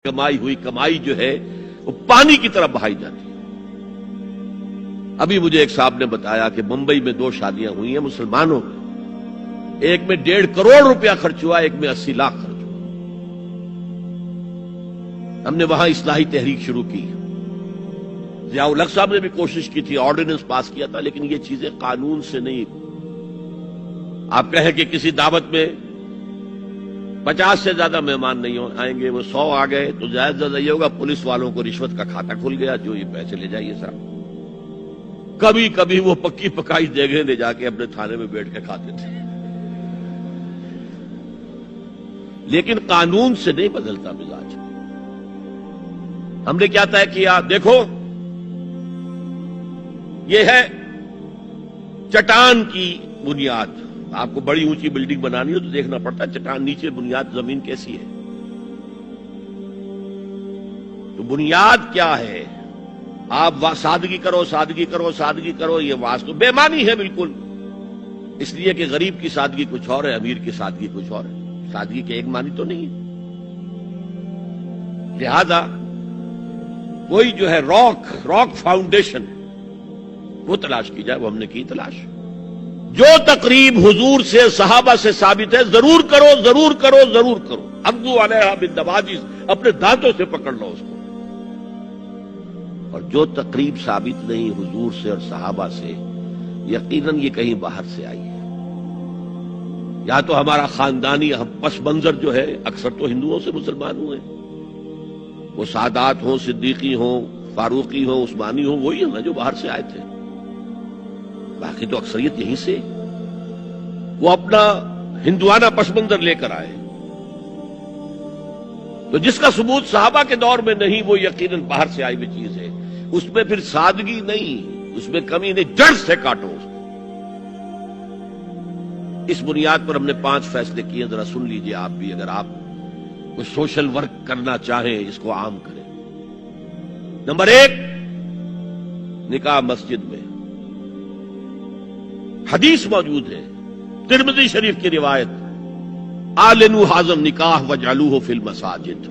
کمائی ہوئی کمائی جو ہے وہ پانی کی طرح بہائی جاتی ہے۔ ابھی مجھے ایک صاحب نے بتایا کہ ممبئی میں 2 شادیاں ہوئی ہیں مسلمانوں میں، ایک میں 1.5 کروڑ روپیہ خرچ ہوا، ایک میں 80 لاکھ خرچ ہوا۔ ہم نے وہاں اصلاحی تحریک شروع کی، ضیاء الحق صاحب نے بھی کوشش کی تھی، آرڈیننس پاس کیا تھا، لیکن یہ چیزیں قانون سے نہیں۔ آپ کہیں کہ کسی دعوت میں 50 سے زیادہ مہمان نہیں آئیں گے، وہ 100 آ گئے تو زیادہ سے زیادہ یہ ہوگا پولیس والوں کو رشوت کا کھاتا کھل گیا، جو یہ پیسے لے جائیے صاحب۔ کبھی کبھی وہ پکی پکائی جگہ لے جا کے اپنے تھانے میں بیٹھ کے کھاتے تھے، لیکن قانون سے نہیں بدلتا مزاج۔ ہم نے کیا طے کیا؟ دیکھو یہ ہے چٹان کی بنیاد۔ آپ کو بڑی اونچی بلڈنگ بنانی ہو تو دیکھنا پڑتا ہے چٹان نیچے بنیاد زمین کیسی ہے۔ تو بنیاد کیا ہے؟ آپ سادگی کرو سادگی کرو سادگی کرو، یہ واسطہ بے معنی ہے بالکل، اس لیے کہ غریب کی سادگی کچھ اور ہے، امیر کی سادگی کچھ اور ہے، سادگی کے ایک معنی تو نہیں ہے۔ لہذا کوئی جو ہے راک فاؤنڈیشن وہ تلاش کی جائے، وہ ہم نے کی تلاش۔ جو تقریب حضور سے صحابہ سے ثابت ہے ضرور کرو ضرور کرو ضرور کرو، عضوا علیہا بالنواجذ، اپنے دانتوں سے پکڑ لو اس کو۔ اور جو تقریب ثابت نہیں حضور سے اور صحابہ سے، یقیناً یہ کہیں باہر سے آئی ہے۔ یا تو ہمارا خاندانی پس منظر جو ہے، اکثر تو ہندوؤں سے مسلمان ہوئے، وہ سادات ہوں، صدیقی ہوں، فاروقی ہوں، عثمانی ہوں، وہی ہے نا جو باہر سے آئے تھے۔ باقی تو اکثریت یہیں سے، وہ اپنا ہندوانہ پس منظر لے کر آئے۔ تو جس کا ثبوت صحابہ کے دور میں نہیں، وہ یقیناً باہر سے آئی ہوئی چیز ہے۔ اس میں پھر سادگی نہیں، اس میں کمی نہیں، جڑ سے کاٹو اس کو۔ اس بنیاد پر ہم نے 5 فیصلے کیے، ذرا سن لیجئے آپ بھی، اگر آپ کوئی سوشل ورک کرنا چاہیں اس کو عام کریں۔ نمبر 1، نکاح مسجد میں۔ حدیث موجود ہے، ترمذی شریف کی روایت، اعلنوا ھذا النکاح واجعلوہ فی المساجد،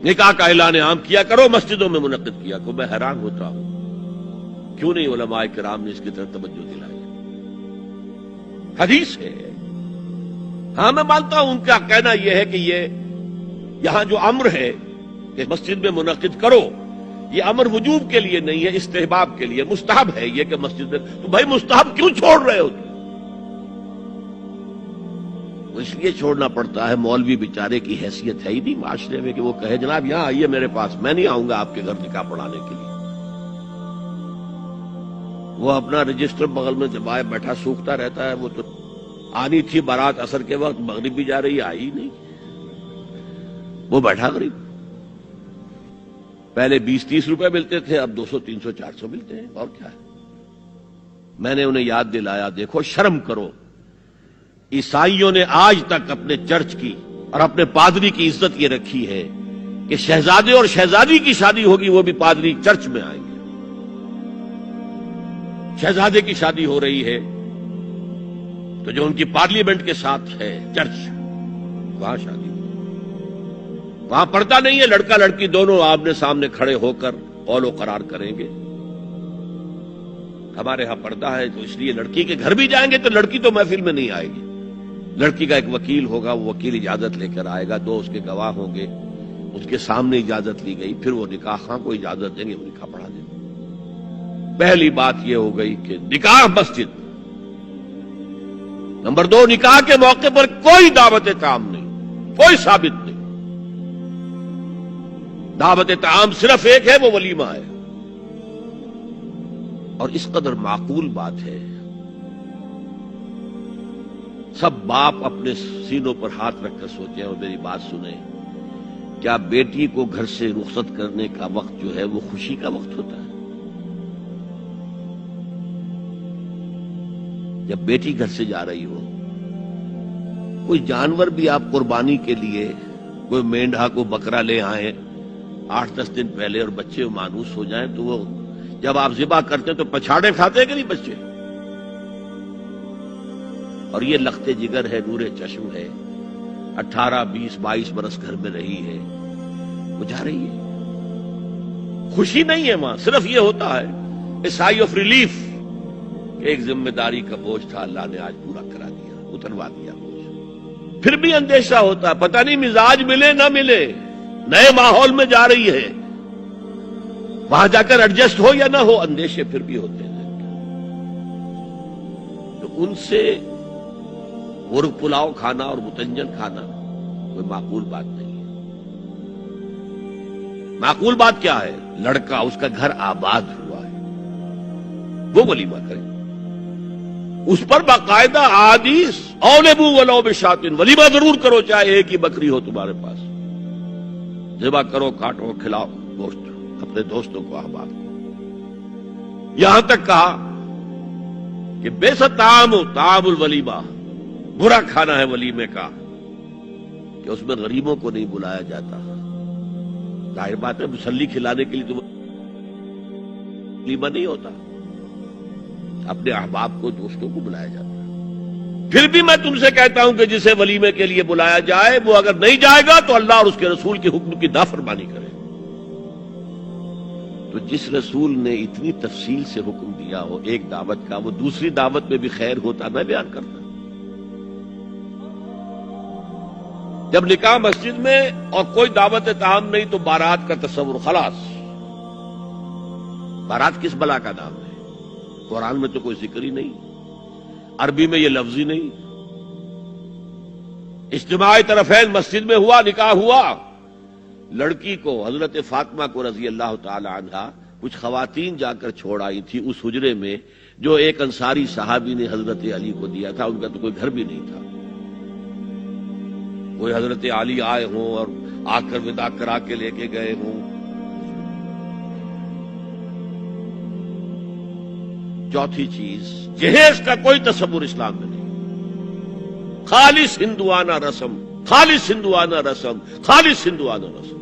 نکاح کا اعلان عام کیا کرو، مسجدوں میں منعقد کیا کرو۔ میں حیران ہوتا ہوں کیوں نہیں علماء کرام نے اس کی طرف توجہ دلائی۔ حدیث ہے، ہاں میں مانتا ہوں ان کا کہنا یہ ہے کہ یہ یہاں جو امر ہے کہ مسجد میں منعقد کرو، یہ امر وجوب کے لیے نہیں ہے، استحباب کے لیے، مستحب ہے یہ کہ مسجد میں۔ تو بھائی مستحب کیوں چھوڑ رہے ہو؟ وہ اس لیے چھوڑنا پڑتا ہے، مولوی بیچارے کی حیثیت ہے ہی نہیں معاشرے میں کہ وہ کہے جناب یہاں آئیے میرے پاس، میں نہیں آؤں گا آپ کے گھر نکاح پڑھانے کے لیے۔ وہ اپنا رجسٹر بغل میں دبائے بیٹھا سوکھتا رہتا ہے۔ وہ تو آنی تھی بارات عصر کے وقت، مغرب بھی جا رہی، آئی نہیں، وہ بیٹھا غریب۔ پہلے 20-30 روپے ملتے تھے، اب 200 300 400 ملتے ہیں، اور کیا ہے۔ میں نے انہیں یاد دلایا، دیکھو شرم کرو، عیسائیوں نے آج تک اپنے چرچ کی اور اپنے پادری کی عزت یہ رکھی ہے کہ شہزادے اور شہزادی کی شادی ہوگی وہ بھی پادری چرچ میں آئیں گے۔ شہزادے کی شادی ہو رہی ہے تو جو ان کی پارلیمنٹ کے ساتھ ہے چرچ، وہاں شادی، وہاں پردہ نہیں ہے، لڑکا لڑکی دونوں آمنے سامنے کھڑے ہو کر قول و قرار کریں گے۔ ہمارے ہاں پردہ ہے تو اس لیے لڑکی کے گھر بھی جائیں گے تو لڑکی تو محفل میں نہیں آئے گی، لڑکی کا ایک وکیل ہوگا، وہ وکیل اجازت لے کر آئے گا، 2 اس کے گواہ ہوں گے، اس کے سامنے اجازت لی گئی، پھر وہ نکاح خواہ کو اجازت دیں گے، وہ نکاح پڑھا دیں گے۔ پہلی بات یہ ہو گئی کہ نکاح مسجد۔ نمبر 2، نکاح کے موقع پر کوئی دعوت طعام نہیں، کوئی ثابت نہیں۔ دعوت طعام صرف ایک ہے، وہ ولیمہ ہے، اور اس قدر معقول بات ہے۔ سب باپ اپنے سینوں پر ہاتھ رکھ کر سوچیں اور میری بات سنیں، کیا بیٹی کو گھر سے رخصت کرنے کا وقت جو ہے وہ خوشی کا وقت ہوتا ہے؟ جب بیٹی گھر سے جا رہی ہو، کوئی جانور بھی آپ قربانی کے لیے، کوئی مینڈھا کو بکرا لے آئیں 8-10 دن پہلے اور بچے مانوس ہو جائیں تو وہ جب آپ ذبح کرتے ہیں تو پچھاڑے کھاتے ہیں کہ نہیں بچے؟ اور یہ لخت جگر ہے، نور چشم ہے، 18 20 22 برس گھر میں رہی ہے، وہ جا رہی ہے. خوشی نہیں ہے وہاں، صرف یہ ہوتا ہے اے سائی آف ریلیف کہ ایک ذمہ داری کا بوجھ تھا، اللہ نے آج پورا کرا دیا، اتروا دیا بوجھ. پھر بھی اندیشہ ہوتا ہے، پتہ نہیں مزاج ملے نہ ملے، نئے ماحول میں جا رہی ہے، وہاں جا کر ایڈجسٹ ہو یا نہ ہو، اندیشے پھر بھی ہوتے ہیں. تو ان سے مرغ پلاؤ کھانا اور متنجن کھانا کوئی معقول بات نہیں ہے. معقول بات کیا ہے؟ لڑکا، اس کا گھر آباد ہوا ہے، وہ ولیمہ کرے، اس پر باقاعدہ احادیث اولبو ولو بشاتن، ولیمہ ضرور کرو چاہے ایک ہی بکری ہو تمہارے پاس، ذبح کرو، کاٹو، کھلاؤ گوشت اپنے دوستوں کو، احباب کو. یہاں تک کہا کہ بیس طعام الولیمہ، برا کھانا ہے ولیمے کا کہ اس میں غریبوں کو نہیں بلایا جاتا. ظاہر بات ہے مسلی کھلانے کے لیے تو ولیمہ نہیں ہوتا، اپنے احباب کو، دوستوں کو بلایا جاتا. پھر بھی میں تم سے کہتا ہوں کہ جسے ولیمے کے لیے بلایا جائے وہ اگر نہیں جائے گا تو اللہ اور اس کے رسول کے حکم کی نافرمانی کرے. تو جس رسول نے اتنی تفصیل سے حکم دیا ہو ایک دعوت کا، وہ دوسری دعوت میں بھی خیر ہوتا نہ بیان کرتا. جب نکاح مسجد میں اور کوئی دعوت طعام نہیں تو بارات کا تصور، خلاص. بارات کس بلا کا نام ہے؟ قرآن میں تو کوئی ذکر ہی نہیں، عربی میں یہ لفظ ہی نہیں. اجتماع طرفین مسجد میں ہوا، نکاح ہوا. لڑکی کو، حضرت فاطمہ کو رضی اللہ تعالی عنہا، کچھ خواتین جا کر چھوڑ آئی تھی اس حجرے میں جو ایک انصاری صحابی نے حضرت علی کو دیا تھا. ان کا تو کوئی گھر بھی نہیں تھا. کوئی حضرت علی آئے ہوں اور آ کر وداع کرا کے لے کے گئے ہوں. چوتھی چیز، جہیز کا کوئی تصور اسلام میں نہیں. خالص ہندوانہ رسم، خالص ہندوانہ رسم، خالص ہندوانہ رسم.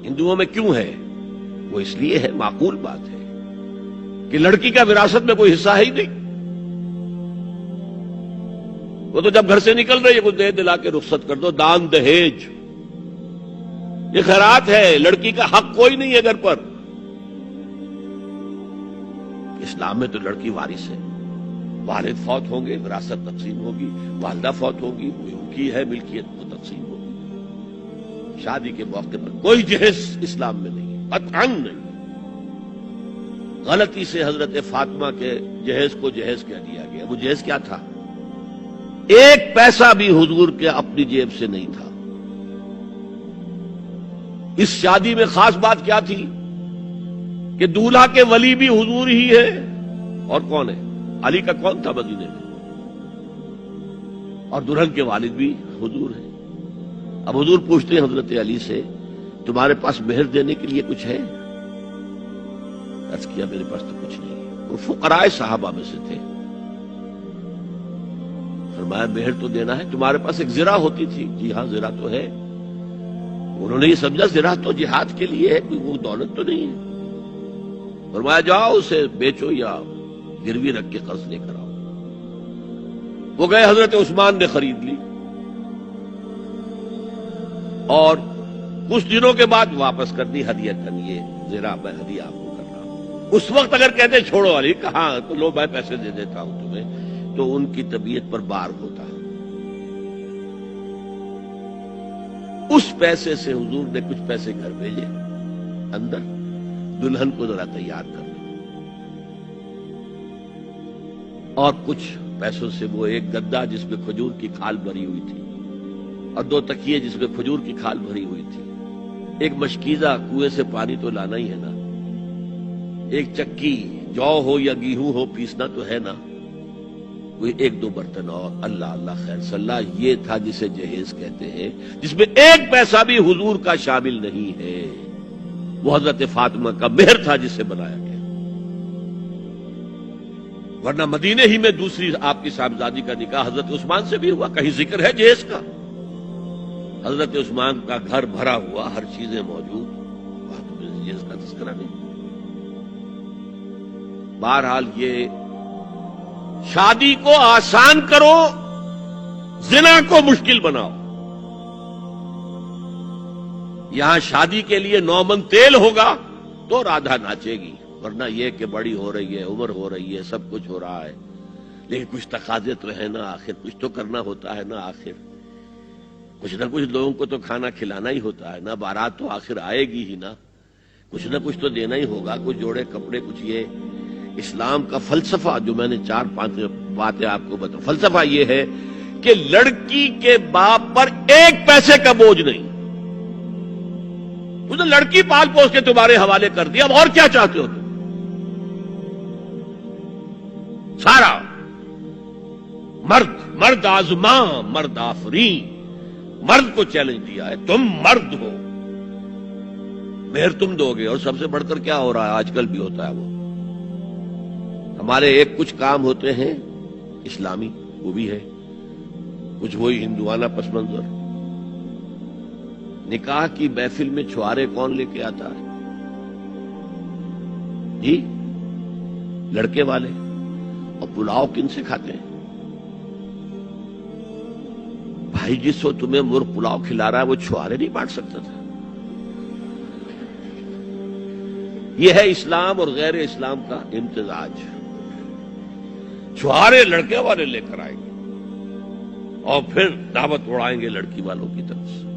ہندوؤں میں کیوں ہے؟ وہ اس لیے ہے، معقول بات ہے کہ لڑکی کا وراثت میں کوئی حصہ ہے ہی نہیں. وہ تو جب گھر سے نکل رہی ہے کچھ دے دلا کے رخصت کر دو. دان دہیج یہ خیرات ہے، لڑکی کا حق کوئی نہیں ہے گھر پر. اسلام میں تو لڑکی وارث ہے. والد فوت ہوں گے، وراثت تقسیم ہوگی. والدہ فوت ہوگی، وہ ان کی ہے ملکیت، وہ تقسیم ہوگی. شادی کے موقع پر کوئی جہیز اسلام میں نہیں ہے، قطعاً نہیں. غلطی سے حضرت فاطمہ کے جہیز کو جہیز کہہ دیا گیا. وہ جہیز کیا تھا؟ ایک پیسہ بھی حضور کے اپنی جیب سے نہیں تھا. اس شادی میں خاص بات کیا تھی کہ دولہا کے ولی بھی حضور ہی ہے. اور کون ہے؟ علی کا کون تھا مدینے میں؟ اور دلہن کے والد بھی حضور ہیں. اب حضور پوچھتے ہیں حضرت علی سے، تمہارے پاس مہر دینے کے لیے کچھ ہے؟ عرض کیا میرے پاس تو کچھ نہیں. وہ فقراء صحابہ میں سے تھے. فرمایا مہر تو دینا ہے. تمہارے پاس ایک زرہ ہوتی تھی؟ جی ہاں زرہ تو ہے. انہوں نے یہ سمجھا زرہ تو جہاد کے لیے ہے، کوئی وہ دولت تو نہیں ہے. فرمایا جاؤ اسے بیچو یا گروی رکھ کے قرض لے کر آؤ. وہ گئے، حضرت عثمان نے خرید لی اور کچھ دنوں کے بعد واپس کر دی ہدیۃً. یہ زرہ میں ہدیہ آپ کو کر رہا ہوں. اس وقت اگر کہتے چھوڑو علی، کہاں تو لو میں پیسے دے دیتا ہوں تمہیں، تو ان کی طبیعت پر بار ہوتا ہے. اس پیسے سے حضور نے کچھ پیسے گھر بھیجے اندر، دلہن کو ذرا تیار کر دو. اور کچھ پیسوں سے وہ ایک گدا جس میں کھجور کی کھال بھری ہوئی تھی اور 2 تکیے جس میں کھجور کی کھال بھری ہوئی تھی. ایک مشکیزہ، کنویں سے پانی تو لانا ہی ہے نا. ایک چکی، جو ہو یا گیہوں ہو پیسنا تو ہے نا. کوئی 1-2 برتن اور اللہ اللہ خیر صلی اللہ. یہ تھا جسے جہیز کہتے ہیں، جس میں ایک پیسہ بھی حضور کا شامل نہیں ہے. وہ حضرت فاطمہ کا مہر تھا جسے بنایا گیا. ورنہ مدینے ہی میں دوسری آپ کی صاحبزادی کا نکاح حضرت عثمان سے بھی ہوا. کہیں ذکر ہے جہیز کا؟ حضرت عثمان کا گھر بھرا ہوا، ہر چیزیں موجود، وہاں تو جہیز کا تذکرہ نہیں. بہرحال یہ شادی کو آسان کرو زنا کو مشکل بناؤ. یہاں شادی کے لیے 9 من تیل ہوگا تو رادھا ناچے گی، ورنہ یہ کہ بڑی ہو رہی ہے، عمر ہو رہی ہے، سب کچھ ہو رہا ہے، لیکن کچھ تقاضے تو ہے نا، آخر کچھ تو کرنا ہوتا ہے نا، آخر کچھ نہ کچھ لوگوں کو تو کھانا کھلانا ہی ہوتا ہے نا، بارات تو آخر آئے گی ہی نا، کچھ نہ کچھ تو دینا ہی ہوگا، کچھ جوڑے کپڑے، کچھ یہ. اسلام کا فلسفہ جو میں نے 4-5 باتیں آپ کو بتا، فلسفہ یہ ہے کہ لڑکی کے باپ پر 1 پیسے کا بوجھ نہیں. اس نے لڑکی پال پوس کے تمہارے حوالے کر دیا، اب اور کیا چاہتے ہو تم؟ سارا مرد آزماں، مرد آفرین، مرد کو چیلنج دیا ہے، تم مرد ہو، مہر تم دو گے. اور سب سے بڑھ کر کیا ہو رہا ہے آج کل بھی ہوتا ہے، وہ ہمارے ایک کچھ کام ہوتے ہیں اسلامی، وہ بھی ہے کچھ وہی ہندوانہ پس منظر. نکاح کی محفل میں چھوارے کون لے کے آتا ہے جی؟ لڑکے والے. اور پلاؤ کن سے کھاتے ہیں بھائی؟ جس کو تمہیں مرغ پلاؤ کھلا رہا ہے وہ چھوارے نہیں بانٹ سکتا تھا؟ یہ ہے اسلام اور غیر اسلام کا امتزاج. چھوارے لڑکے والے لے کر آئیں گے اور پھر دعوت اڑائیں گے لڑکی والوں کی طرف سے.